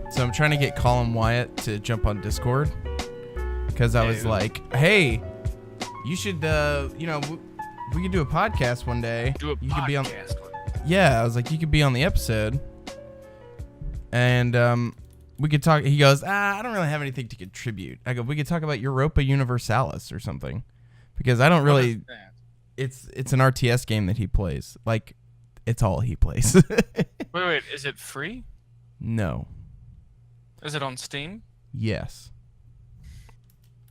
So I'm trying to get Colin Wyatt to jump on Discord because I was like, hey, you should, we could do a podcast one day. You could be on. Yeah, I was like, you could be on the episode, and we could talk. He goes, I don't really have anything to contribute. I go, we could talk about Europa Universalis or something, because I don't really. It's an RTS game that he plays. Like, it's all he plays. Wait, is it free? No. Is it on Steam? Yes.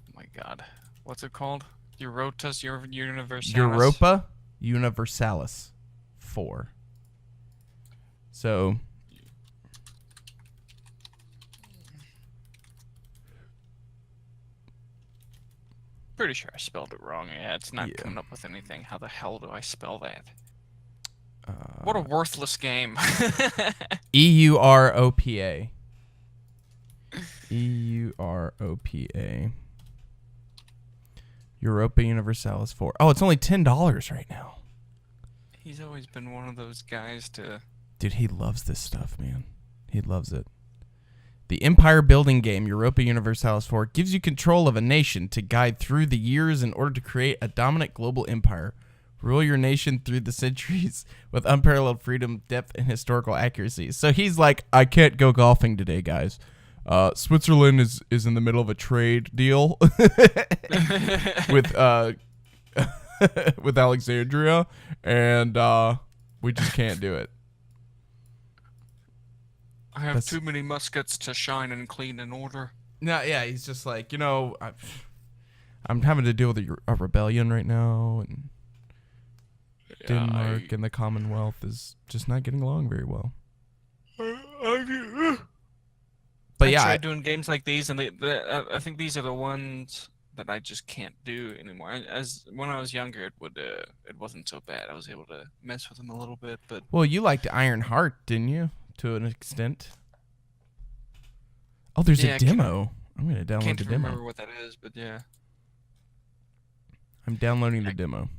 Oh my god. What's it called? Europa Universalis? Europa Universalis 4. So... Pretty sure I spelled it wrong. Yeah, it's not coming up with anything. How the hell do I spell that? What a worthless game. EUROPA. EUROPA. Europa Universalis 4. Oh, it's only $10 right now. He's always been one of those guys to... Dude, he loves this stuff, man. He loves it. The empire building game, Europa Universalis 4, gives you control of a nation to guide through the years in order to create a dominant global empire. Rule your nation through the centuries with unparalleled freedom, depth, and historical accuracy. So he's like, I can't go golfing today, guys. Switzerland is in the middle of a trade deal with with Alexandria, and we just can't do it. I have too many muskets to shine and clean in order. No, yeah, he's just like, I'm having to deal with a rebellion right now, and Denmark and the Commonwealth is just not getting along very well. But yeah, I tried doing games like these, and I think these are the ones that I just can't do anymore. When I was younger, it wasn't so bad. I was able to mess with them a little bit, but well, you liked Iron Heart, didn't you? To an extent. Oh, there's a demo. I'm gonna download the demo. Can't remember what that is, but yeah. I'm downloading the demo.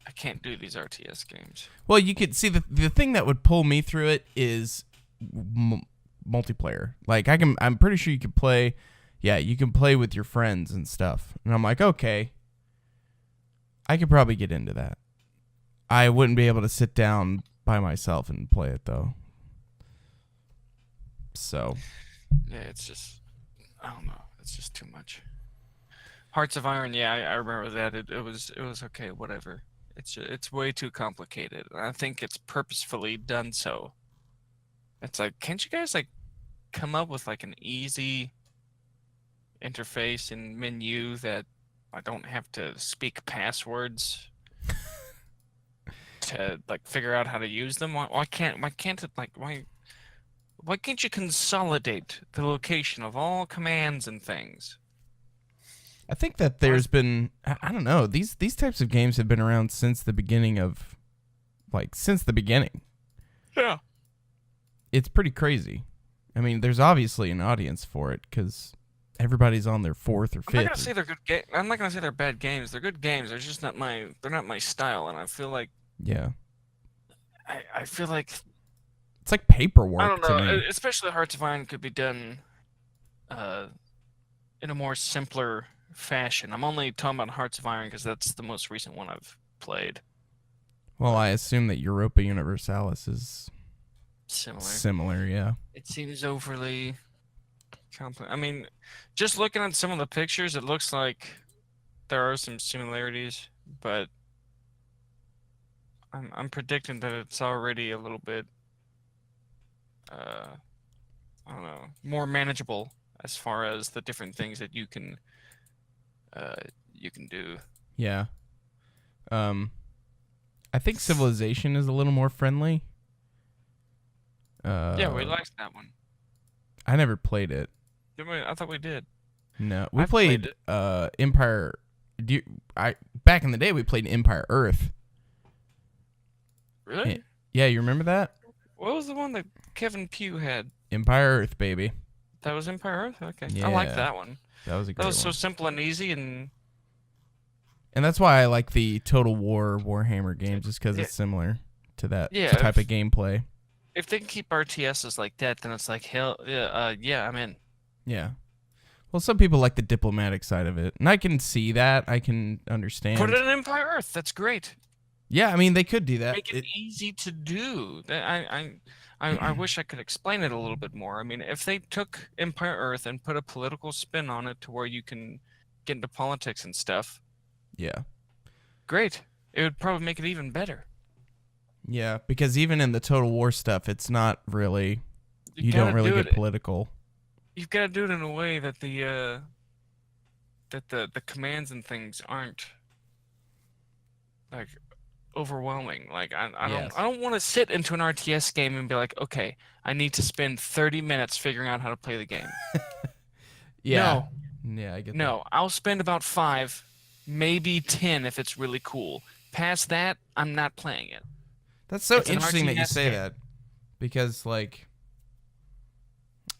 I can't do these RTS games. Well, you could see the thing that would pull me through it is multiplayer. Like I'm pretty sure you could play. Yeah, you can play with your friends and stuff. And I'm like, okay, I could probably get into that. I wouldn't be able to sit down by myself and play it though. So, yeah, it's just, I don't know, it's just too much. Hearts of Iron, yeah, I remember that. It was okay, whatever. It's way too complicated. I think it's purposefully done so. It's like, can't you guys like come up with like an easy interface and menu that I don't have to speak passwords to like figure out how to use them? Why can't it like why can't you consolidate the location of all commands and things? I think that there's been, I don't know, these types of games have been around since the beginning. Yeah. It's pretty crazy. I mean, there's obviously an audience for it because everybody's on their fourth or fifth. I'm not gonna say they're good games. I'm not gonna say they're bad games. They're good games. They're just not my style, and I feel like I feel like it's like paperwork. I don't know. To me. Especially Hearts of Iron could be done in a more simpler fashion. I'm only talking about Hearts of Iron because that's the most recent one I've played. Well, I assume that Europa Universalis is similar, yeah. It seems overly complex. I mean, just looking at some of the pictures, it looks like there are some similarities, but I'm predicting that it's already a little bit I don't know, more manageable as far as the different things that you can do. Yeah. I think Civilization is a little more friendly. Yeah, we liked that one. I never played it. I thought we did. No, we played Empire. Back in the day, we played Empire Earth. Really? Yeah, you remember that? What was the one that Kevin Pugh had? Empire Earth, baby. That was Empire Earth? Okay. Yeah. I like that one. That was a great one. So simple and easy, and that's why I like the Total War Warhammer games, just because it's similar to that type of gameplay. if they can keep RTSs like that, then it's like hell. Yeah, I'm in. Yeah. Well, some people like the diplomatic side of it, and I can see that. I can understand. Put it in Empire Earth. That's great. Yeah, I mean, they could do that. Make it easy to do. I wish I could explain it a little bit more. I mean, if they took Empire Earth and put a political spin on it to where you can get into politics and stuff, Yeah. great. It would probably make it even better. Yeah, because even in the Total War stuff, it's not really. You don't really get political. You've got to do it in a way that the commands and things aren't like overwhelming. Like I don't want to sit into an RTS game and be like, okay, I need to spend 30 minutes figuring out how to play the game. Yeah. No. Yeah, I get that. No, I'll spend about 5, maybe 10 if it's really cool. Past that, I'm not playing it. That's so interesting that you say that, because like,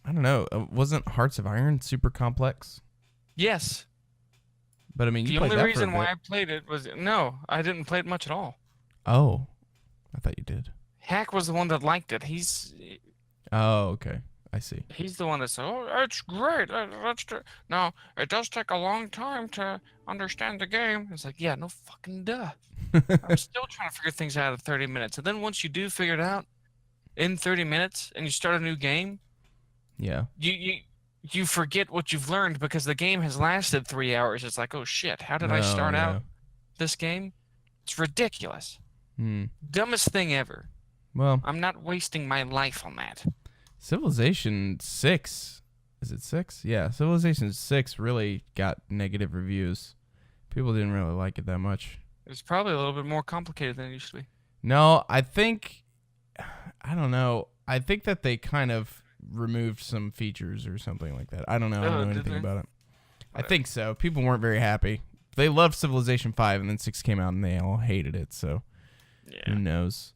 I don't know, wasn't Hearts of Iron super complex? Yes. But I mean, the only reason why I played it was I didn't play it much at all. Oh, I thought you did. Hack was the one that liked it. Oh, okay. I see. He's the one that said, "Oh, it's great. No, it does take a long time to understand the game." It's like, yeah, no fucking duh. I'm still trying to figure things out in 30 minutes. And then once you do figure it out in 30 minutes and you start a new game, yeah, you forget what you've learned because the game has lasted 3 hours. It's like, oh shit, how did I start out this game? It's ridiculous. Dumbest thing ever. Well, I'm not wasting my life on that. Civilization 6. Is it 6? Yeah, Civilization 6 really got negative reviews. People didn't really like it that much. It's probably a little bit more complicated than it used to be. No, I don't know. I think that they kind of removed some features or something like that. I don't know. I don't know anything about it. I think so. People weren't very happy. They loved Civilization 5, and then 6 came out, and they all hated it, so who knows?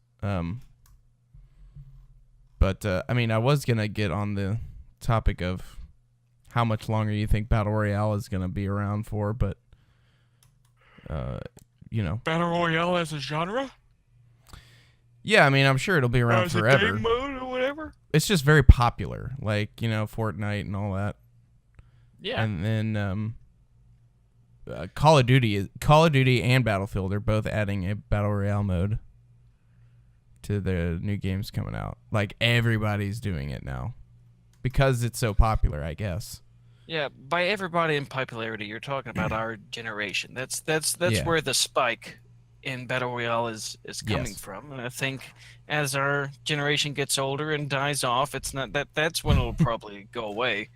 But, I mean, I was going to get on the topic of how much longer you think Battle Royale is going to be around for, but, you know. Battle Royale as a genre? Yeah, I mean, I'm sure it'll be around forever. Game mode or whatever? It's just very popular, like, you know, Fortnite and all that. Yeah. And then Call of Duty and Battlefield are both adding a Battle Royale mode to the new games coming out. Like, everybody's doing it now because it's so popular, I guess. Yeah, by everybody in popularity, you're talking about our generation. That's where the spike in Battle Royale is coming from. And I think as our generation gets older and dies off, it's not that's when it'll probably go away,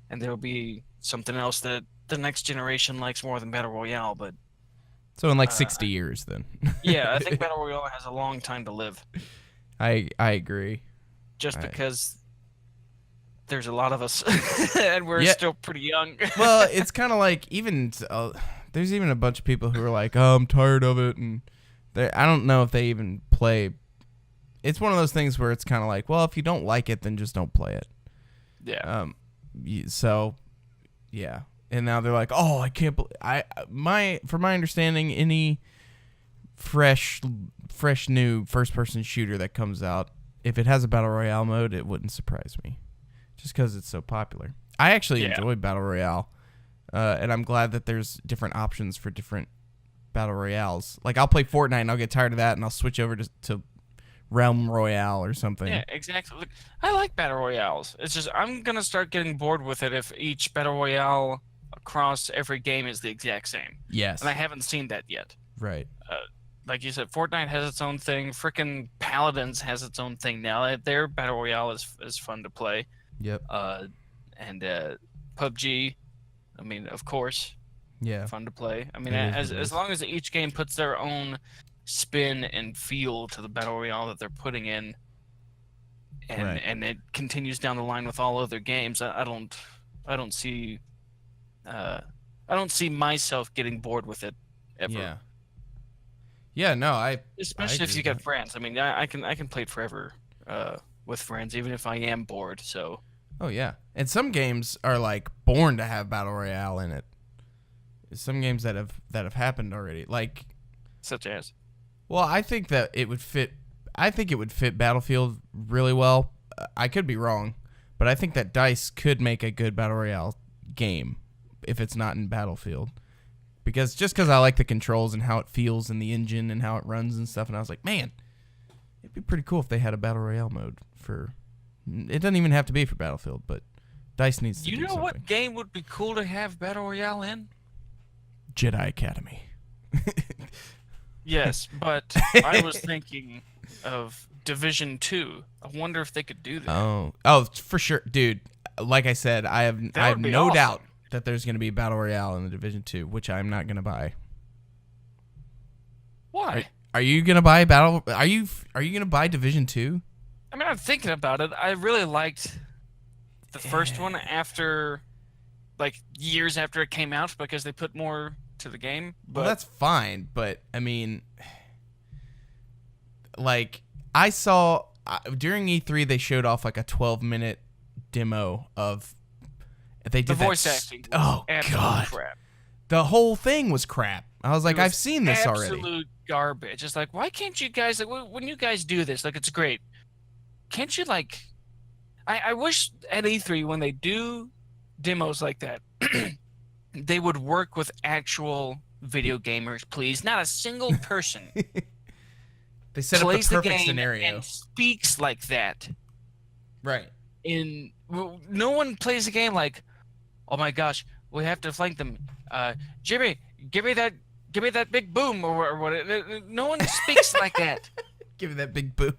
and there'll be something else that the next generation likes more than Battle Royale. But so in like 60 years, then. Yeah, I think Battle Royale has a long time to live. I agree. Just because there's a lot of us, and we're still pretty young. Well, it's kind of like there's even a bunch of people who are like, "Oh, I'm tired of it," and I don't know if they even play. It's one of those things where it's kind of like, well, if you don't like it, then just don't play it. Yeah. So, yeah. And now they're like, "Oh, I can't believe from my understanding, any fresh new first-person shooter that comes out, if it has a Battle Royale mode, it wouldn't surprise me, just because it's so popular." I actually enjoy Battle Royale, and I'm glad that there's different options for different Battle Royales. Like, I'll play Fortnite, and I'll get tired of that, and I'll switch over to Realm Royale or something. Yeah, exactly. Look, I like Battle Royales. It's just I'm going to start getting bored with it if each Battle Royale across every game is the exact same. Yes. And I haven't seen that yet. Right. Like you said, Fortnite has its own thing. Frickin' Paladins has its own thing now. Their Battle Royale is fun to play. Yep. And PUBG, I mean, of course. Yeah. Fun to play. I mean, as long as each game puts their own spin and feel to the Battle Royale that they're putting in, and it continues down the line with all other games, I don't see myself getting bored with it ever. Yeah. Yeah, no, especially if you get friends. I mean, I can play it forever with friends, even if I am bored. So. Oh yeah, and some games are like born to have Battle Royale in it. Some games that have happened already, like such as. Well, I think that it would fit. I think it would fit Battlefield really well. I could be wrong, but I think that DICE could make a good Battle Royale game if it's not in Battlefield. Because I like the controls and how it feels in the engine and how it runs and stuff, and I was like, man, it'd be pretty cool if they had a Battle Royale mode for... It doesn't even have to be for Battlefield, but DICE needs to do something. You know what game would be cool to have Battle Royale in? Jedi Academy. Yes, but I was thinking of Division 2. I wonder if they could do that. Oh, for sure, dude. Like I said, I have no awesome. doubt that there's going to be Battle Royale in the Division 2, which I'm not going to buy. Why? Are you going to buy Battle? Are you going to buy Division 2? I mean, I'm thinking about it. I really liked the first one after, like, years after it came out because they put more to the game. But Well, that's fine, but I mean, like, I saw during E3 they showed off like a 12-minute demo of they did the that voice acting. Oh God, crap. the whole thing was crap. I was like, I've seen this already. Absolute garbage. It's like, why can't you guys, like, when you guys do this, like, it's great. Can't you, like, I wish at E3 when they do demos like that, they would work with actual video gamers, please. Not a single person They set up the plays the perfect game scenario. and speaks like that. Right. No one plays the game like, oh my gosh, we have to flank them. Jimmy, give me that big boom or what? No one speaks like that. Give me that big boom.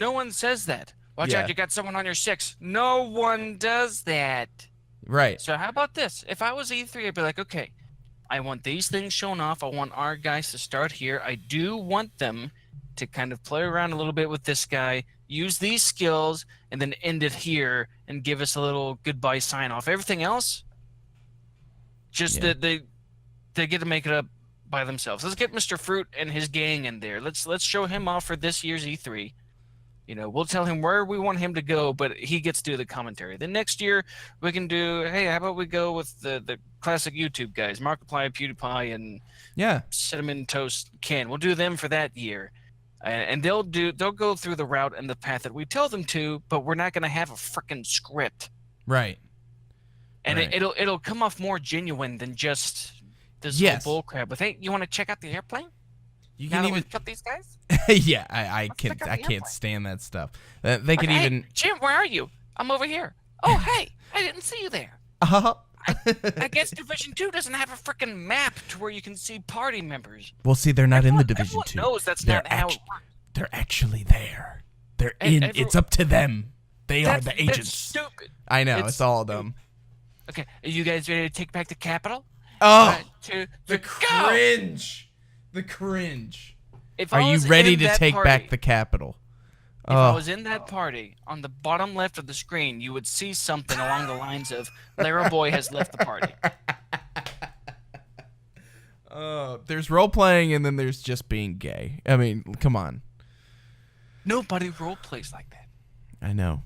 No one says that. Watch Yeah. out, you got someone on your 6. No one does that. Right. So how about this? If I was E3, I'd be like, okay, I want these things shown off. I want our guys to start here. I do want them to kind of play around a little bit with this guy, use these skills, and then end it here and give us a little goodbye sign-off. Everything else, just that they get to make it up by themselves. Let's get Mr. Fruit and his gang in there. Let's show him off for this year's E3. You know, we'll tell him where we want him to go, but he gets to do the commentary. Then next year, we can do, hey, how about we go with the classic YouTube guys, Markiplier, PewDiePie, and Cinnamon Toast Ken. We'll do them for that year. And they'll go through the route and the path that we tell them to, but we're not going to have a freaking script. Right. And Right. it'll come off more genuine than just this whole bullcrap. But hey, you want to check out the airplane? You Now can that even we've cut these guys? yeah, I check out the can't airplane. stand that stuff. They could Hey, even Jim, where are you? I'm over here. Oh, hey, I didn't see you there. I guess Division 2 doesn't have a freaking map to where you can see party members. Well, see, they're not in the Division Everyone 2. knows that's They're not how it works. They're actually there. They're And in. It's up to them. They are the That's agents. stupid. I know. It's It's all stupid. dumb. Okay, are you guys ready to take back the Capitol? Oh, 1, 2, the 3, go! cringe. The cringe. If Are I you was ready in to that take party- back the Capitol? If I was in that party, on the bottom left of the screen, you would see something along the lines of, Lara Boy has left the party. There's role playing and then there's just being gay. I mean, come on. Nobody role plays like that. I know.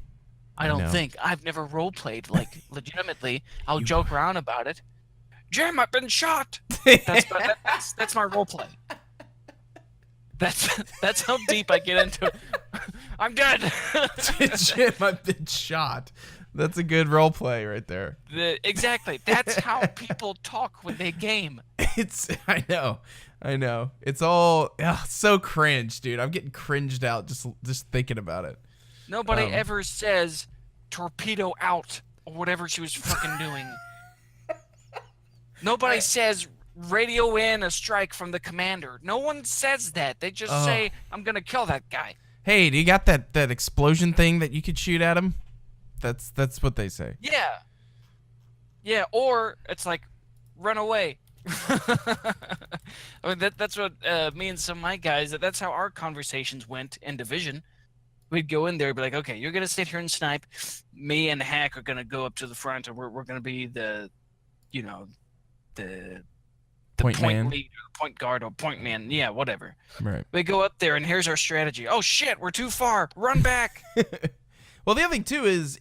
I don't know. think. I've never role played, like, legitimately. I'll joke around about it. Jim, I've been shot! That's my role play. That's how deep I get into it. I'm dead! Jim, I've been shot. That's a good role play right there. Exactly. That's how people talk when they game. I know. It's all so cringe, dude. I'm getting cringed out just thinking about it. Nobody ever says torpedo out or whatever she was fucking doing. Nobody says radio in a strike from the commander. No one says that. They just say, I'm going to kill that guy. Hey, do you got that explosion thing that you could shoot at him? That's what they say. Yeah. Yeah, or it's like, run away. I mean, that's what me and some of my guys, that's how our conversations went in Division. We'd go in there and be like, okay, you're going to sit here and snipe. Me and Hack are going to go up to the front, and we're going to be the Point man. lead, or point guard, or point man. Yeah, whatever. Right. We go up there, and here's our strategy. Oh, shit, we're too far. Run back. Well, the other thing, too, is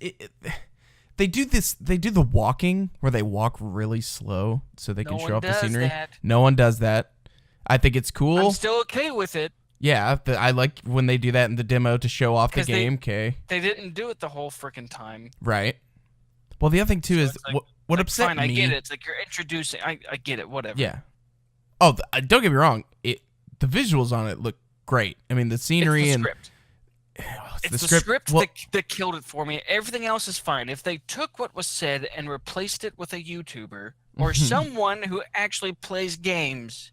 they do the walking where they walk really slow so they can show off the scenery. That. No one does that. I think it's cool. I'm still okay with it. Yeah, I like when they do that in the demo to show off the 'Cause game. Okay, They didn't do it the whole freaking time. right. Well, the other thing too So is it's like, what like, upset fine, me. I get it. It's like you're introducing. I get it. Whatever. Yeah. Oh, don't get me wrong. The visuals on it look great. I mean, the scenery It's the and script. oh, It's the script that killed it for me. Everything else is fine. If they took what was said and replaced it with a YouTuber or someone who actually plays games,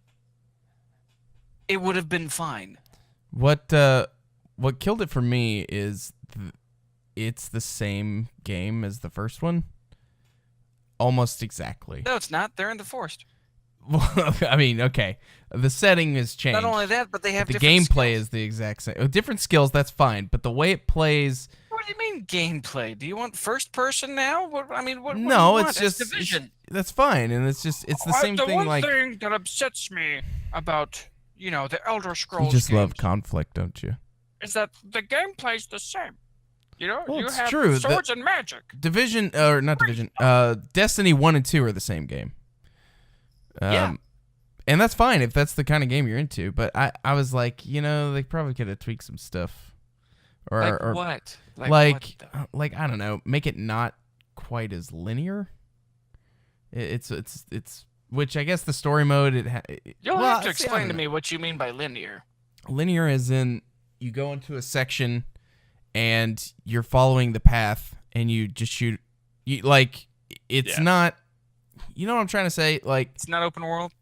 it would have been fine. What killed it for me is it's the same game as the first one, almost exactly. No, it's not. They're in the forest. Well, I mean, okay, the setting has changed. Not only that, but they have the different gameplay skills. is the exact same. Different skills, that's fine, but the way it plays. What do you mean gameplay? Do you want first person now? What do you No, want? it's just Division. that's fine, and it's the same the thing. one Like thing that upsets me about the Elder you Scrolls just love games conflict, don't you? is that the gameplay's the same. Well, you it's have true. swords and magic. Division or not Division. Destiny 1 and 2 are the same game. Yeah. And that's fine if that's the kind of game you're into. But I was like, they probably could have tweaked some stuff. Or what? Like what, I don't know, make it not quite as linear. It's which I guess the story mode You'll have to explain to me what you mean by linear. Linear is in you go into a section and you're following the path and you just shoot. It's not. You know what I'm trying to say? Like it's not open world.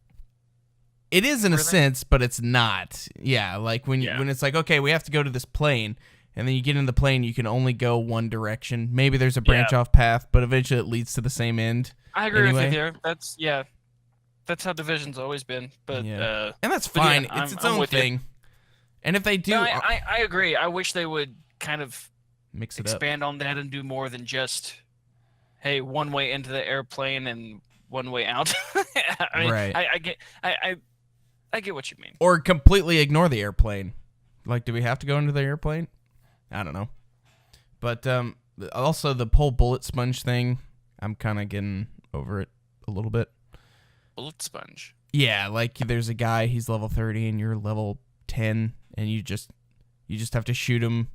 It is in a sense, but it's not. Yeah, like when it's like, okay, we have to go to this plane, and then you get in the plane, you can only go one direction. Maybe there's a branch off path, but eventually it leads to the same end. I agree with you there. That's how Division's always been. But and that's fine. Yeah, it's its own thing. You. And if they do, no, I agree. I wish they would kind of mix it expand on that and do more than just, hey, one way into the airplane and one way out. I mean, right. I get what you mean. Or completely ignore the airplane. Like, do we have to go into the airplane? I don't know. But also the whole bullet sponge thing, I'm kind of getting over it a little bit. Bullet sponge? Yeah, like there's a guy, he's level 30 and you're level 10, and you just have to shoot him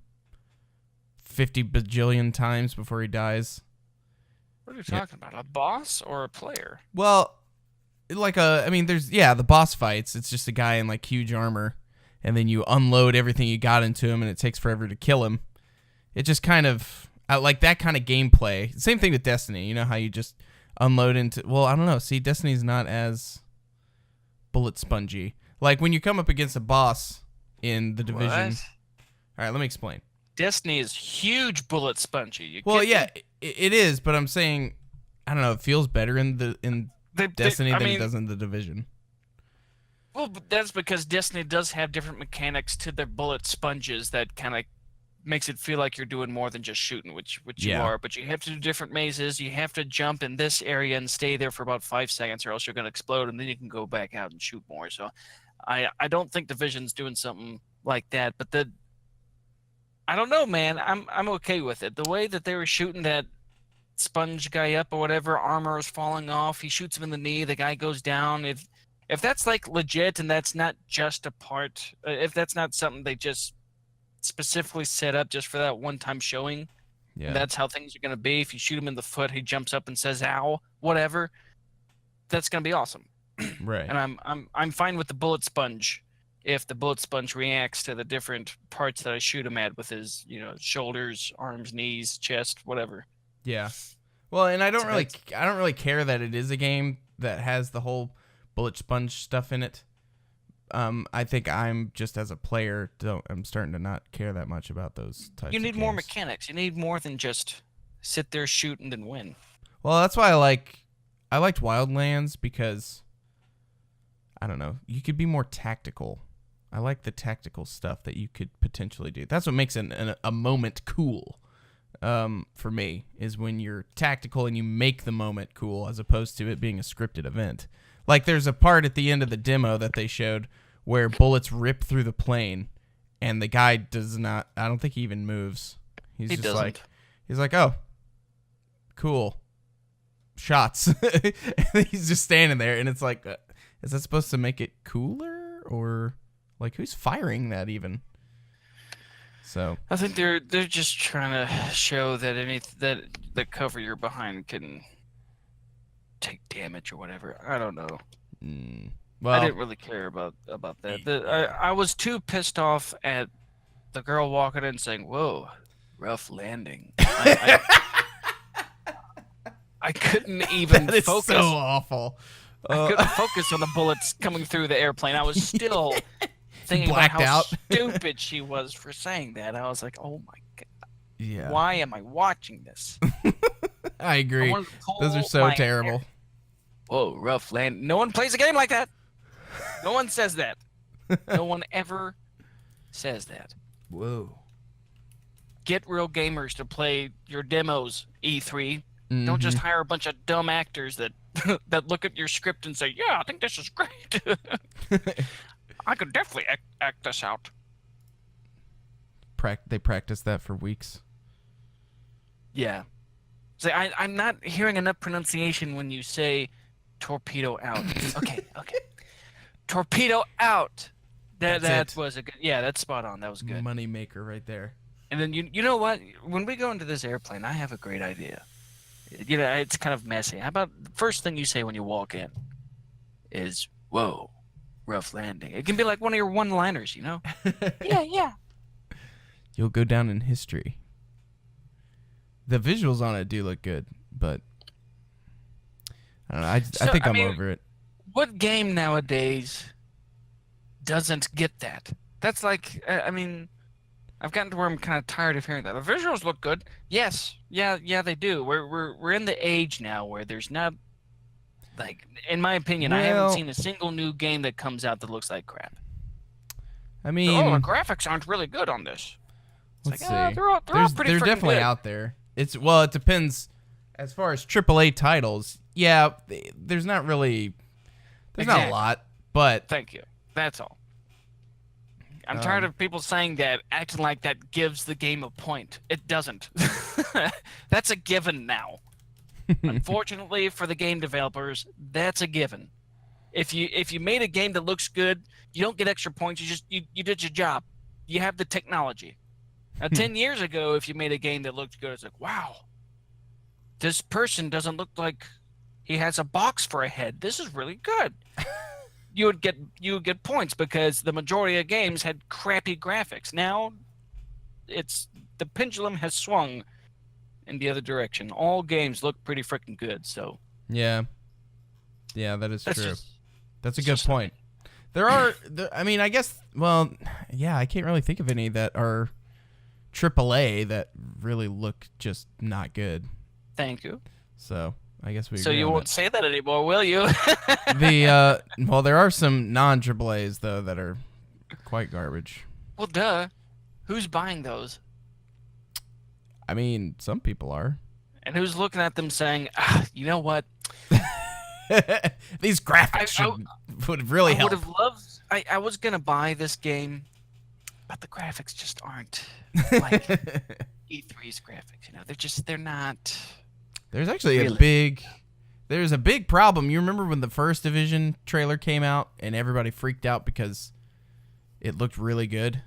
50 bajillion times before he dies. What are you talking about? A boss or a player? Well, there's the boss fights. It's just a guy in like huge armor, and then you unload everything you got into him, and it takes forever to kill him. It just kind of like that kind of gameplay. Same thing with Destiny. You know how you just unload into. Well, I don't know. See, Destiny's not as bullet spongy. Like when you come up against a boss in the Division. What? All right, let me explain. Destiny is huge bullet spongy. It is, but I'm saying, I don't know. It feels better in Destiny than it does in the Division. Well, but that's because Destiny does have different mechanics to their bullet sponges that kind of makes it feel like you're doing more than just shooting, which you are. But you have to do different mazes. You have to jump in this area and stay there for about 5 seconds, or else you're going to explode, and then you can go back out and shoot more. So, I don't think Division's doing something like that. But I don't know, man. I'm okay with it. The way that they were shooting that sponge guy up or whatever, armor is falling off. He shoots him in the knee. The guy goes down. If that's like legit and that's not just a part, if that's not something they just specifically set up just for that one-time showing, and that's how things are going to be. If you shoot him in the foot, he jumps up and says "ow," whatever. That's going to be awesome. Right. And I'm fine with the bullet sponge if the bullet sponge reacts to the different parts that I shoot him at with his, shoulders, arms, knees, chest, whatever. Yeah. Well, and I don't really care that it is a game that has the whole bullet sponge stuff in it. I think I'm just as a player, I'm starting to not care that much about those types. You need of more games. mechanics. You need more than just sit there, shoot, and then win. Well, that's why I liked Wildlands because I don't know, you could be more tactical. I like the tactical stuff that you could potentially do. That's what makes a moment cool. For me, is when you're tactical and you make the moment cool as opposed to it being a scripted event. Like there's a part at the end of the demo that they showed where bullets rip through the plane and the guy does not, I don't think he even moves. He's like, oh, cool. Shots. And he's just standing there and it's like, is that supposed to make it cooler or Like, who's firing that even? So I think they're just trying to show that that the cover you're behind can take damage or whatever. I don't know. I well, didn't really care about that. I was too pissed off at the girl walking in saying, "Whoa, rough landing." I couldn't even that is focus. so awful. I couldn't focus on the bullets coming through the airplane. I was still thinking about Blacked how out. stupid she was for saying that. I was like, "Oh my god, Yeah. why am I watching this?" I agree. Those are so terrible. Hair. Whoa, rough land. No one plays a game like that. No one says that. No one ever says that. Whoa. Get real gamers to play your demos, E3. Mm-hmm. Don't just hire a bunch of dumb actors that that look at your script and say, "Yeah, I think this is great. I could definitely act this out." They practiced that for weeks. Yeah. So I'm not hearing enough pronunciation when you say torpedo out. Okay. Torpedo out. That was a good. Yeah, that's spot on. That was good. Money maker right there. And then you know what? When we go into this airplane, I have a great idea. You know, it's kind of messy. How about the first thing you say when you walk in is, "Whoa, rough landing." It can be like one of your one-liners, you know? Yeah. You'll go down in history. The visuals on it do look good, but I don't know. I think I'm over it. What game nowadays doesn't get that? That's like, I've gotten to where I'm kind of tired of hearing that. The visuals look good. Yes. Yeah, they do. We're in the age now where there's not, like, in my opinion, I haven't seen a single new game that comes out that looks like crap. I mean, the graphics aren't really good on this. Let's see. They're all pretty. They're definitely good. out there. It depends. As far as AAA titles, yeah, there's not really, not a lot, but thank you. That's all. I'm tired of people saying that, acting like that gives the game a point. It doesn't. That's a given now. Unfortunately for the game developers, that's a given. If you made a game that looks good, you don't get extra points. You did your job. You have the technology. Now, 10 years ago, if you made a game that looked good, it's like, wow, this person doesn't look like he has a box for a head. This is really good. You would get points because the majority of games had crappy graphics. Now, the pendulum has swung in the other direction. All games look pretty freaking good. So yeah, that is true. That's a good point. There are, I guess. Well, yeah, I can't really think of any that are AAA that really look just not good. Thank you. So I guess we. So you won't say that anymore, will you? Well, there are some non-AAAs though that are quite garbage. Well, duh. Who's buying those? I mean, some people are. And who's looking at them saying, you know what? These graphics would really help. I would have loved. I was gonna buy this game, but the graphics just aren't like E3's graphics. You know, they're not. There's actually there's a big problem. You remember when the first Division trailer came out and everybody freaked out because it looked really good?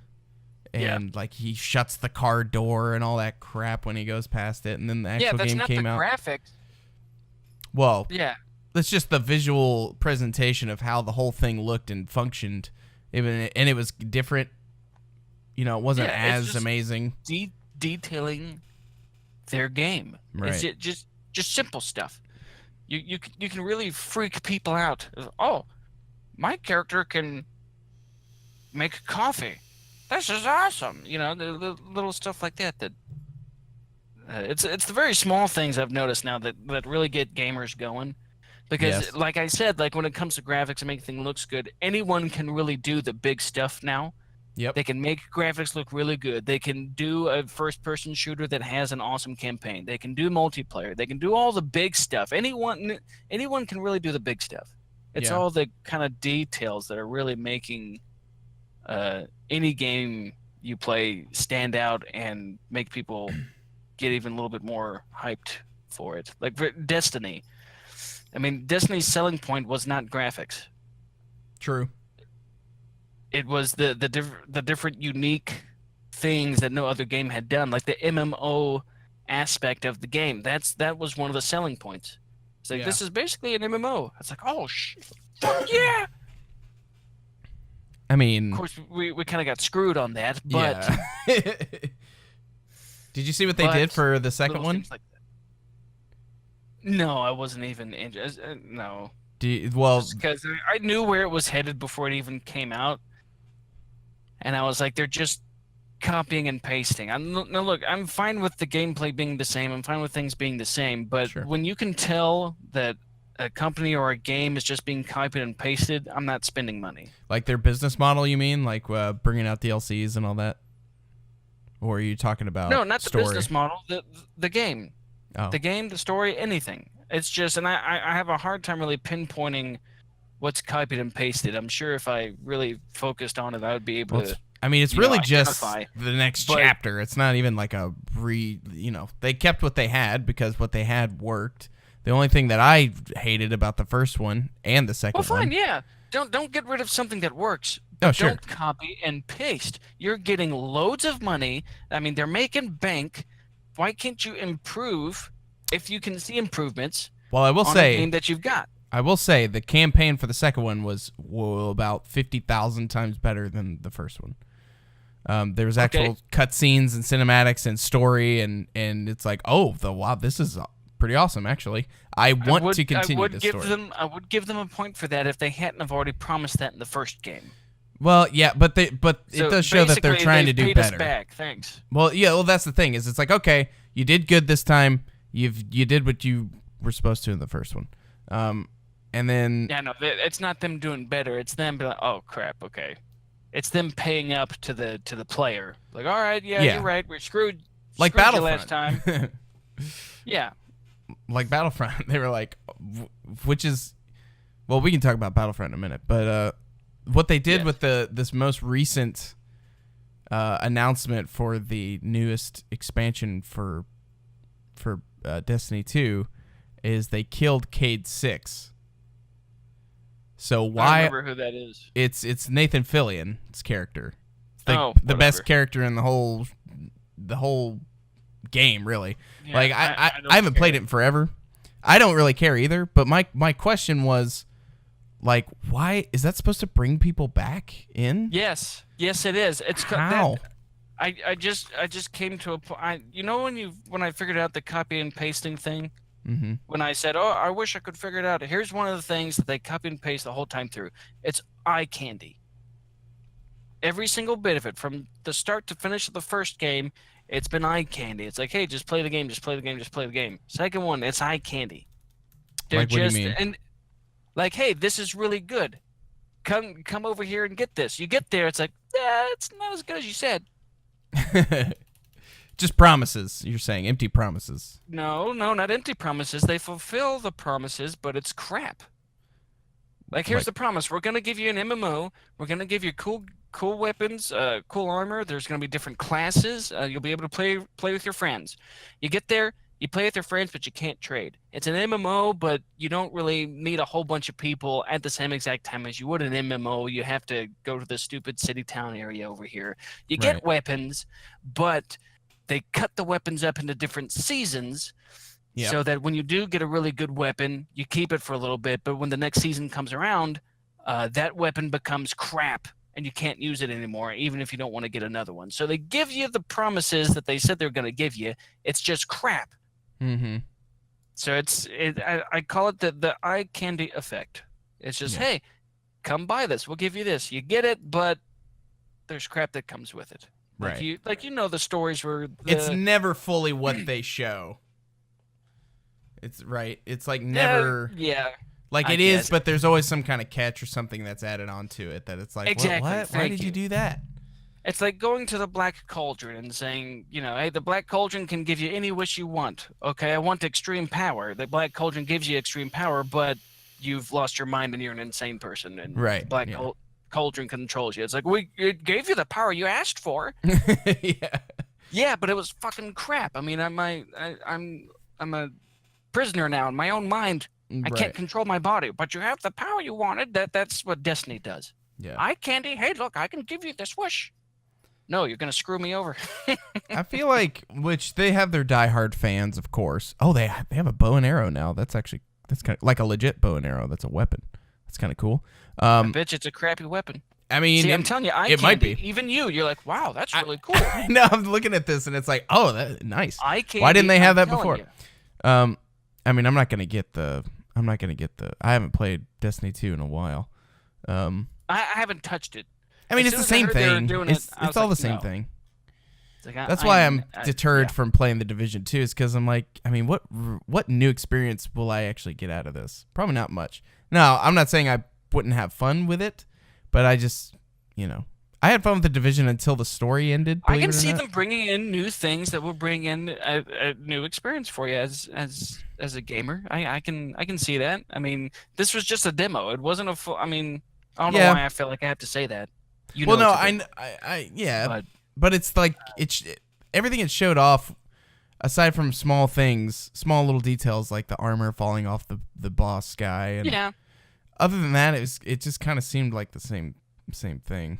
And like he shuts the car door and all that crap when he goes past it, and then the actual game came out. Yeah, that's not the graphics. Well, yeah. That's just the visual presentation of how the whole thing looked and functioned. And it was different. You know, it wasn't as amazing. Detailing their game. Right. It's just simple stuff. You can really freak people out. Oh, my character can make coffee. This is awesome. You know, the little stuff like that. It's the very small things I've noticed now that really get gamers going. Because, like I said, like when it comes to graphics and making things look good, anyone can really do the big stuff now. Yep. They can make graphics look really good. They can do a first-person shooter that has an awesome campaign. They can do multiplayer. They can do all the big stuff. Anyone can really do the big stuff. It's all the kind of details that are really making any game you play stand out and make people get even a little bit more hyped for it. Like for Destiny. I mean, Destiny's selling point was not graphics. True. it was the different unique things that no other game had done, like the MMO aspect of the game. That was one of the selling points. It's like, Yeah. this is basically an MMO. It's like, oh shit, fuck yeah. I mean, Of course, we kind of got screwed on that, but yeah. Did you see what they did for the second little one? things like that. No, I wasn't even interested. No, Well, because I knew where it was headed before it even came out, and I was like, they're just copying and pasting. No, look, I'm fine with the gameplay being the same. I'm fine with things being the same, but Sure. when you can tell that a company or a game is just being copied and pasted, I'm not spending money. like their business model, you mean? Like bringing out DLCs and all that? Or are you talking about No, not story? the business model. The game, Oh. the game, the story, anything. It's just, and I have a hard time really pinpointing what's copied and pasted. I'm sure if I really focused on it, I would be able to. I mean, it's you know, really just identify. the next But- chapter. It's not even like a they kept what they had because what they had worked. The only thing that I hated about the first one and the second Well, fine, one. yeah. Don't get rid of something that works. Oh, sure. Don't copy and paste. You're getting loads of money. I mean, they're making bank. Why can't you improve if you can see improvements Well, I will on a say game that you've got? the campaign for the second one was about 50,000 times better than the first one. There was actual cutscenes and cinematics and story, and it's like, wow, this is pretty awesome. Actually, I want to continue this story. I would give them a point for that if they hadn't have already promised that in the first game. Well, yeah, but it So does show that they're basically, trying to they've do paid us better. back. Thanks. Well, yeah, that's the thing is it's like, okay, you did good this time. You did what you were supposed to in the first one, and then Yeah, no, it's not them doing better. It's them being like, oh crap, okay. It's them paying up to the player. Like, all right, yeah, Yeah. you're right. We're screwed. like screwed you Battlefront last time. Yeah. like Battlefront, they were like, which is, well, we can talk about Battlefront in a minute, but what they did Yes. with this most recent announcement for the newest expansion for Destiny 2 is they killed Cade 6. So I why don't remember who that is. it's Nathan Fillion's character. It's the Whatever. best character in the whole game, really. Yeah, Like I don't I haven't care. played it in forever. I don't really care either, but my question was, like, why is that supposed to bring people back in? Yes, it is. It's How? I just came to a point. You know when I figured out the copy and pasting thing. Mm-hmm. When I said, "Oh, I wish I could figure it out." Here's one of the things that they copy and paste the whole time through. It's eye candy. Every single bit of it, from the start to finish of the first game, it's been eye candy. It's like, hey, just play the game, just play the game, just play the game. Second one, it's eye candy. They're Like, what do you just mean? and like, hey, this is really good. Come over here and get this. You get there, it's like, yeah, it's not as good as you said. Just promises. You're saying empty promises. No, not empty promises. They fulfill the promises, but it's crap. Like, here's Like- the promise: we're gonna give you an MMO. We're gonna give you cool weapons, cool armor. There's gonna be different classes. You'll be able to play with your friends. You get there, you play with your friends, but you can't trade. It's an MMO, but you don't really need a whole bunch of people at the same exact time as you would an MMO. You have to go to the stupid city town area over here. You get Right. weapons, but they cut the weapons up into different seasons. Yep. So that when you do get a really good weapon, you keep it for a little bit, but when the next season comes around, that weapon becomes crap and you can't use it anymore, even if you don't want to get another one. So they give you the promises that they said they're going to give you. It's just crap. Mm-hmm. So I call it the eye candy effect. It's just, Yeah. hey, come buy this. We'll give you this. You get it, but there's crap that comes with it. Right. You know the stories where It's never fully what they show. It's right. It's like never yeah. like I it is, guess. but there's always some kind of catch or something that's added onto it that it's like, Exactly. what? Why Thank did you you. do that? It's like going to the Black Cauldron and saying, hey, the Black Cauldron can give you any wish you want. Okay, I want extreme power. The Black Cauldron gives you extreme power, but you've lost your mind and you're an insane person. And Right, the Black yeah. Cauldron controls you. It's like, it gave you the power you asked for. Yeah. Yeah, but it was fucking crap. I mean, I'm a prisoner now in my own mind. I Right. can't control my body, but you have the power you wanted. That's what Destiny does. Yeah. Eye candy. Hey, look, I can give you this wish. No, you're gonna screw me over. I feel like, which they have their diehard fans, of course. Oh, they have a bow and arrow now. That's kind of like a legit bow and arrow. That's a weapon. That's kind of cool. I bet you it's a crappy weapon. I mean, See, I'm telling you, eye it candy. might be. Even you're like, wow, that's really cool. No, I'm looking at this and it's like, oh, nice. Eye candy. Why didn't they have I'm that before? you. I mean, I'm not gonna get the. I haven't played Destiny 2 in a while. I haven't touched it. I mean, As it's the soon as I same heard they were thing. doing It's I was all like, the same no. thing. It's like, That's why I'm deterred yeah. from playing the Division 2 is because I'm like, I mean, what new experience will I actually get out of this? Probably not much. No, I'm not saying I wouldn't have fun with it, but I just, I had fun with the Division until the story ended. I can see them bringing in new things that will bring in a new experience for you as a gamer. I can see that. I mean, this was just a demo. It wasn't a full. I mean, I don't know why I feel like I have to say that. Well, no, yeah, but it's like everything it showed off, aside from small things, small little details like the armor falling off the boss guy, and yeah. Other than that, it just kind of seemed like the same thing.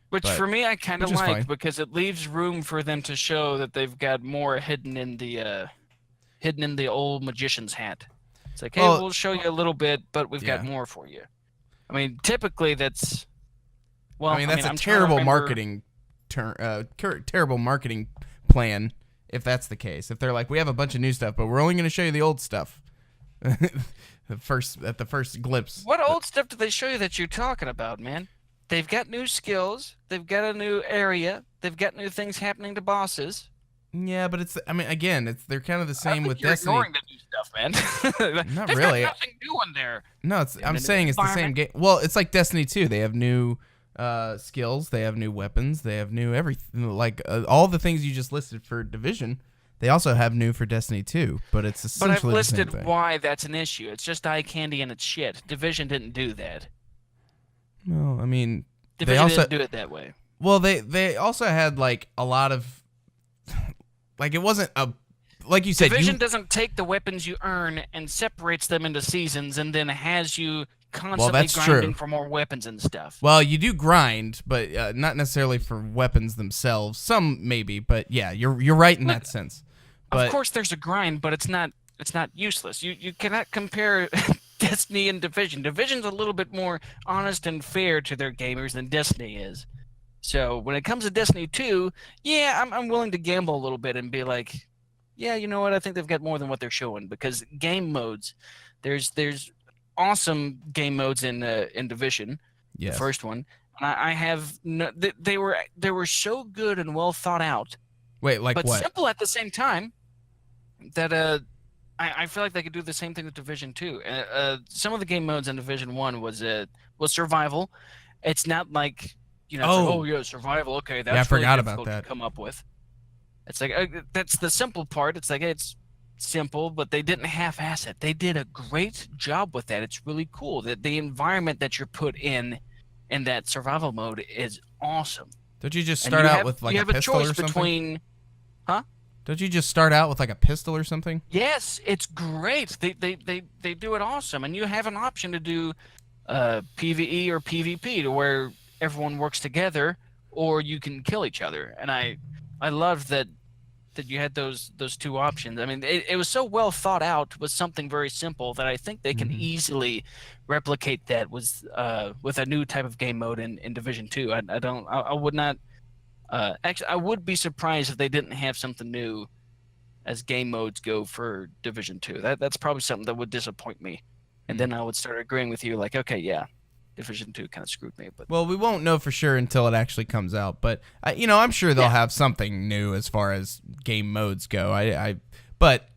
Which for me, I kind of like because it leaves room for them to show that they've got more hidden in the old magician's hat. It's like, hey, we'll show you a little bit, but we've got more for you. I mean, typically that's. Well, that's a terrible marketing terrible marketing plan if that's the case. If they're like, we have a bunch of new stuff, but we're only going to show you the old stuff. at the first glimpse. What old stuff do they show you that you're talking about, man? They've got new skills. They've got a new area. They've got new things happening to bosses. Yeah, but they're kind of the same with you're Destiny. Ignoring the new stuff, man. Not They've really. got nothing new in there. No, I'm saying it's the same game. Well, it's like Destiny 2. They have new skills. They have new weapons. They have new everything. Like all the things you just listed for Division, they also have new for Destiny 2. But it's essentially But I've listed the same thing. why that's an issue. It's just eye candy and it's shit. Division didn't do that. Well, I mean, Division didn't do it that way. Well, they also had like a lot of like it wasn't a like you said. Division doesn't take the weapons you earn and separates them into seasons and then has you constantly grinding for more weapons and stuff. Well, you do grind, but not necessarily for weapons themselves. Some maybe, but yeah, you're right in that sense. But, of course, there's a grind, but it's not useless. You cannot compare Destiny and Division. Division's a little bit more honest and fair to their gamers than Destiny is. So when it comes to Destiny 2, yeah, I'm willing to gamble a little bit and be like, yeah, you know what? I think they've got more than what they're showing because game modes, there's awesome game modes in Division, the first one. And I have they were so good and well thought out. Wait, like but what? Simple at the same time. That I feel like they could do the same thing with Division 2. Some of the game modes in Division 1 was survival. It's not like survival. Okay, that's I forgot really about that. To come up with. It's like that's the simple part. It's like it's simple, but they didn't half-ass it. They did a great job with that. It's really cool that the environment that you're put in that survival mode is awesome. Don't you just start out with like a pistol or something? Between, huh? Don't you just start out with like a pistol or something? Yes, it's great. They do it awesome, and you have an option to do PvE or PvP to where everyone works together, or you can kill each other. And I love that you had those two options. I mean, it was so well thought out with something very simple that I think they can easily replicate that with a new type of game mode in Division 2. I would not. Actually, I would be surprised if they didn't have something new as game modes go for Division 2. That's probably something that would disappoint me. And then I would start agreeing with you like, okay, yeah, Division 2 kind of screwed me. But well, we won't know for sure until it actually comes out. But, I'm sure they'll have something new as far as game modes go. But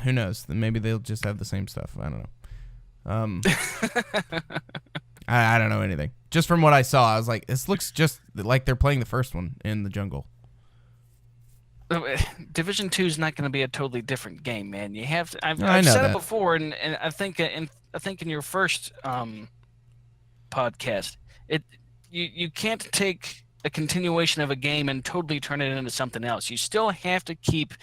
who knows? Maybe they'll just have the same stuff. I don't know. I don't know anything. Just from what I saw, I was like, this looks just like they're playing the first one in the jungle. Division 2 is not going to be a totally different game, man. You have to. I've know said that. it before, and I think in your first podcast, you can't take a continuation of a game and totally turn it into something else. You still have to keep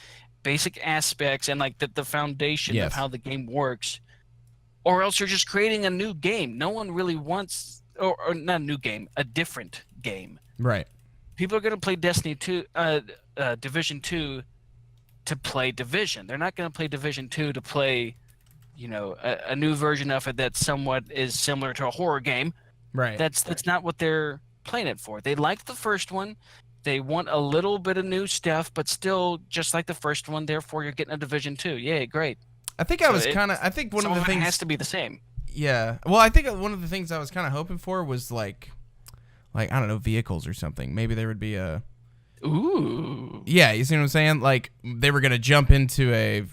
basic aspects and like the foundation of how the game works, or else you're just creating a new game. No one really wants or not a new game, a different game. Right. People are going to play Destiny 2, Division 2 to play Division. They're not going to play Division 2 to play, a new version of it that somewhat is similar to a horror game. Right. That's not what they're playing it for. They like the first one. They want a little bit of new stuff, but still just like the first one. Therefore, you're getting a Division 2. Yay, great. I think I think one of the things has to be the same. Yeah. Well, I think one of the things I was kind of hoping for was like I don't know, vehicles or something. Maybe there would be a. Ooh. Yeah, you see what I'm saying? Like they were gonna jump into a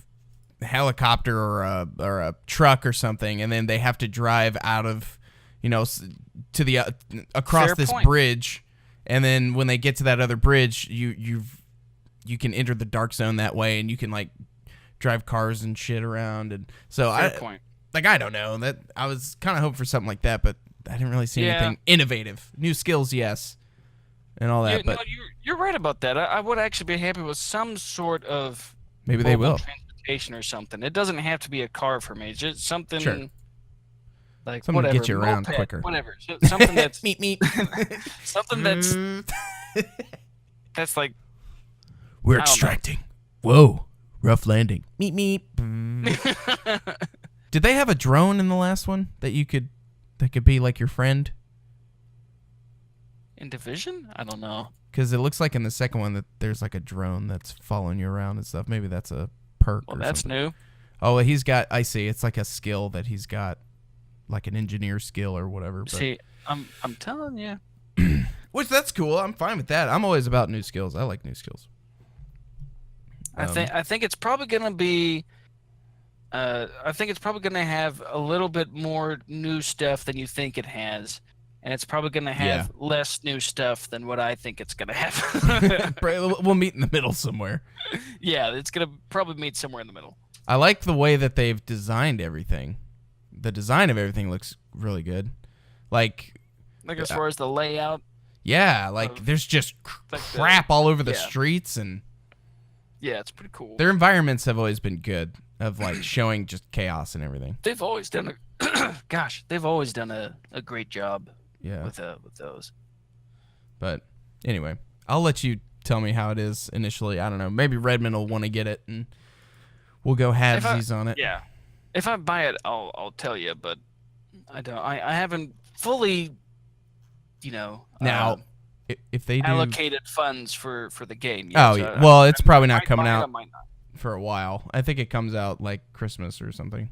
helicopter or a truck or something, and then they have to drive out of, to the across Fair this point. bridge, and then when they get to that other bridge, you can enter the dark zone that way, and you can like drive cars and shit around, and so Fair point. I don't know, that I was kind of hoping for something like that, but I didn't really see anything innovative. New skills, yes, and all that. But you're right about that. I would actually be happy with some sort of maybe they mobile will. transportation or something. It doesn't have to be a car for me. It's just something like Something whatever, to get you around moped, quicker. Whatever. So, something that's meet. something that's like We're I don't know. extracting. Whoa, rough landing. Meet. Did they have a drone in the last one that could be like your friend? in Division. I don't know. Because it looks like in the second one that there's like a drone that's following you around and stuff. Maybe that's a perk. Well, or that's something. new. Oh, well, he's got. I see. It's like a skill that he's got, like an engineer skill or whatever. But. See, I'm telling you. Which that's cool. I'm fine with that. I'm always about new skills. I like new skills. I think it's probably gonna be. I think it's probably gonna have a little bit more new stuff than you think it has, and it's probably gonna have less new stuff than what I think it's gonna have. We'll meet in the middle somewhere. Yeah, it's gonna probably meet somewhere in the middle. I like the way that they've designed everything. The design of everything looks really good. Like as far as the layout. Yeah, like there's just crap all over the streets, and yeah, it's pretty cool. Their environments have always been good, of like showing just chaos and everything. They've always done they've always done a great job. Yeah. With those. But anyway, I'll let you tell me how it is initially. I don't know. Maybe Redmond will want to get it, and we'll go halvesies on it. Yeah. If I buy it, I'll tell you, but I don't. I haven't fully, now, if they do allocated funds for the game. Yet, oh, yeah. Well, it's probably not coming out might not. for a while. I think it comes out like Christmas or something.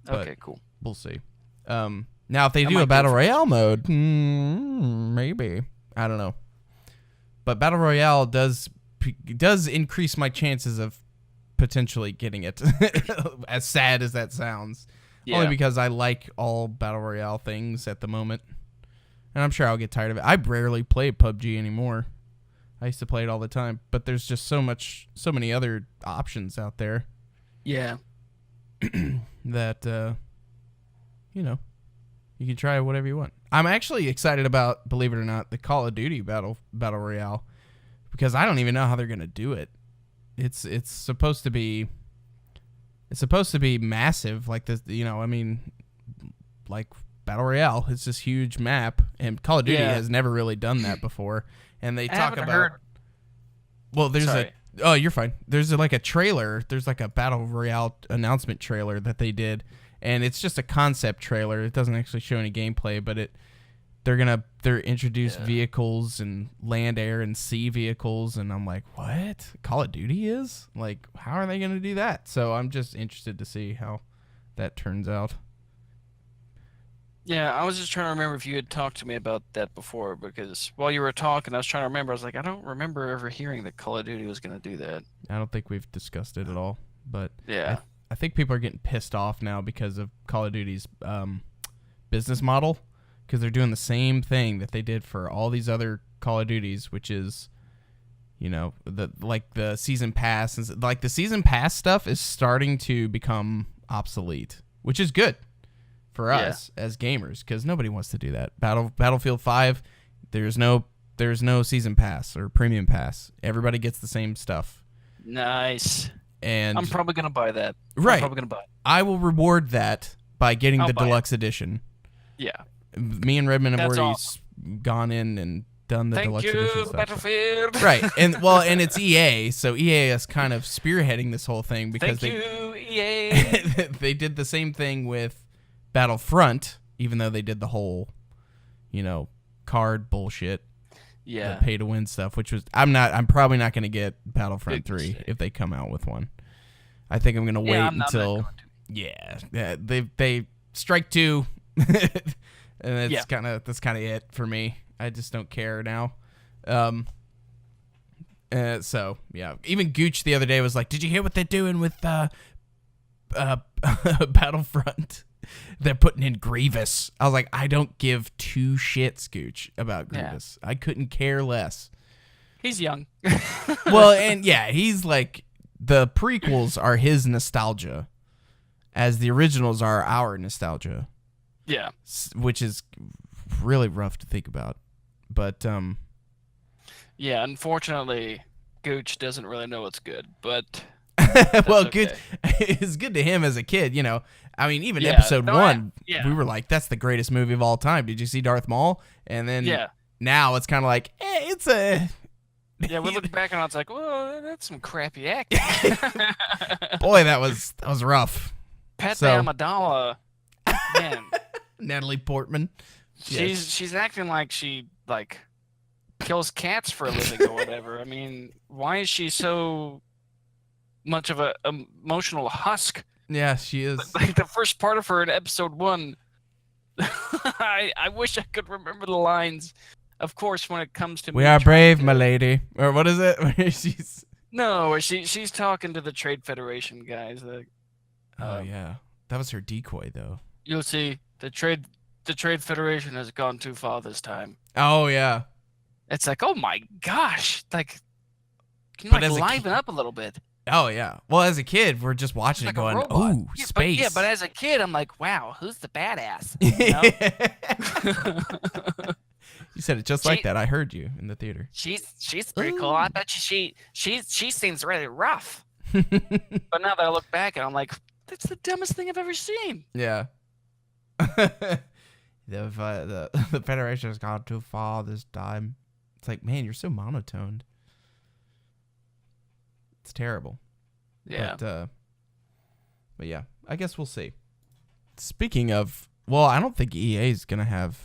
But Okay, cool. We'll see. Now, if they do might a be battle for- royale mode, maybe. I don't know. But battle royale does increase my chances of potentially getting it. As sad as that sounds. Yeah. Only because I like all battle royale things at the moment. And I'm sure I'll get tired of it. I rarely play PUBG anymore. I used to play it all the time, but there's just so many other options out there Yeah. that you can try whatever you want. I'm actually excited about, believe it or not, the Call of Duty battle royale, because I don't even know how they're gonna do it. It's supposed to be massive, like this. Like battle royale. It's this huge map, and Call of Duty has never really done that before. And they talk about. Well, there's Sorry. Oh, you're fine. There's like a trailer. There's like a battle royale announcement trailer that they did, and it's just a concept trailer. It doesn't actually show any gameplay, but they're introduce vehicles and land, air, and sea vehicles, and I'm like, what? Call of Duty is? Like, how are they gonna do that? So I'm just interested to see how that turns out. Yeah, I was just trying to remember if you had talked to me about that before, because while you were talking, I was trying to remember. I was like, I don't remember ever hearing that Call of Duty was going to do that. I don't think we've discussed it at all, but Yeah. I think people are getting pissed off now because of Call of Duty's business model, because they're doing the same thing that they did for all these other Call of Duties, which is, the season pass, and like the season pass stuff is starting to become obsolete, which is good for us as gamers, because nobody wants to do that. Battlefield 5, there's no season pass or premium pass. Everybody gets the same stuff. Nice. And I'm probably going to buy that. Right. I'm probably going to buy it. I will reward that by getting I'll the buy it. deluxe edition. Yeah. Me and Redmond have That's already awesome. gone in and done the Thank deluxe you, edition stuff. Battlefield. Right, and it's EA, so EA is kind of spearheading this whole thing because Thank you, EA. they did the same thing with Battlefront, even though they did the whole, card bullshit, Yeah. the pay to win stuff, which was I'm probably not going to get Battlefront Big 3 mistake. if they come out with one. I think I'm going to wait I'm not until going to. they strike 2 and that's Yeah. kind of it for me. I just don't care now. So yeah, even Gooch the other day was like, "Did you hear what they're doing with Battlefront? They're putting in Grievous." I was like, "I don't give two shits, Gooch, about Grievous. I couldn't care less." He's young. Well, and yeah, he's like, the prequels are his nostalgia, as the originals are our nostalgia, Yeah. which is really rough to think about. But Yeah, unfortunately, Gooch doesn't really know what's good, but well, okay. good. It's good to him as a kid, I mean, even Yeah, episode no, 1, yeah. we were like, "That's the greatest movie of all time." Did you see Darth Maul? And then now it's kind of like, it's a. Yeah, we look back and it's like, well, that's some crappy acting. Boy, that was rough. Pat So- Amidala, man, Natalie Portman. she's acting like she kills cats for a living or whatever. I mean, why is she so much of a emotional husk? Yeah, she is. Like the first part of her in episode 1, I wish I could remember the lines. Of course, when it comes to We me are trying brave, to- my lady. Or what is it? Where she's. No, where she's talking to the Trade Federation guys. Oh yeah, that was her decoy though. You'll see the Trade Federation has gone too far this time. Oh yeah. It's like, oh my gosh, can you But as a liven up a little bit? Oh yeah. Well, as a kid, we're just watching Like it, a going, robot. "Oh, Yeah, space." but as a kid, I'm like, wow, who's the badass? You said it just like that. I heard you in the theater. She's pretty cool. I bet she seems really rough. But now that I look back, and I'm like, that's the dumbest thing I've ever seen. Yeah. The Federation has gone too far this time. It's like, man, you're so monotoned. It's terrible. Yeah. But yeah, I guess we'll see. Speaking of, well, I don't think EA is gonna have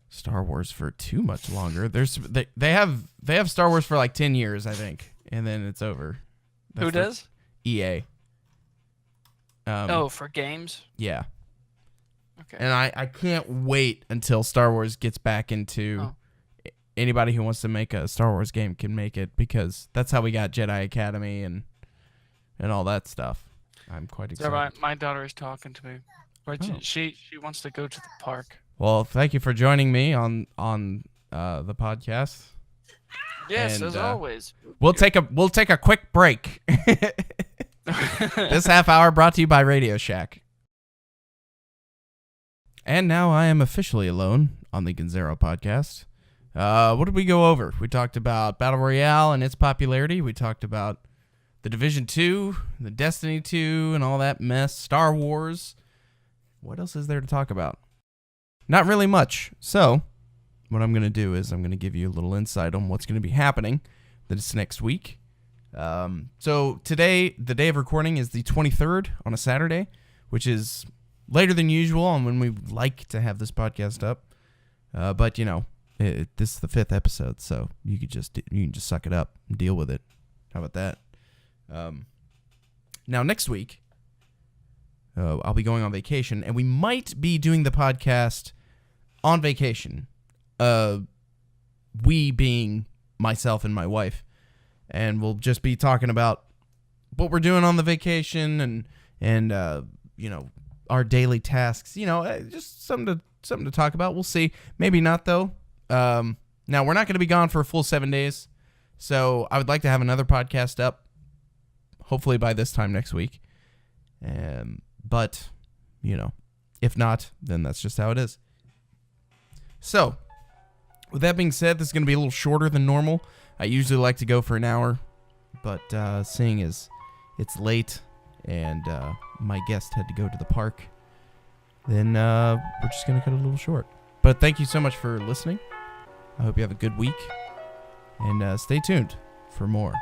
Star Wars for too much longer. They have Star Wars for like 10 years, I think, and then it's over. Who does? EA. For games. Yeah. Okay. And I can't wait until Star Wars gets back into anybody who wants to make a Star Wars game can make it, because that's how we got Jedi Academy and all that stuff. I'm quite excited. So my daughter is talking to me. But she wants to go to the park. Well, thank you for joining me on the podcast. Yes, And, as always. We'll take a quick break. This half hour brought to you by Radio Shack. And now I am officially alone on the Gonzerro podcast. What did we go over? We talked about Battle Royale and its popularity. We talked about the Division 2, the Destiny 2, and all that mess. Star Wars. What else is there to talk about? Not really much. So, what I'm going to do is I'm going to give you a little insight on what's going to be happening this next week. So today, the day of recording is the 23rd on a Saturday, which is later than usual on when we like to have this podcast up. But this is the 5th episode, so you can just suck it up and deal with it. How about that? Now next week, I'll be going on vacation, and we might be doing the podcast on vacation. We being myself and my wife, and we'll just be talking about what we're doing on the vacation and our daily tasks. Just something to talk about. We'll see. Maybe not though. Now we're not going to be gone for a full 7 days, so I would like to have another podcast up, hopefully by this time next week. But if not, then that's just how it is. So, with that being said, this is going to be a little shorter than normal. I usually like to go for an hour, but seeing as it's late and my guest had to go to the park then we're just going to cut it a little short. But thank you so much for listening. I hope you have a good week. And stay tuned for more.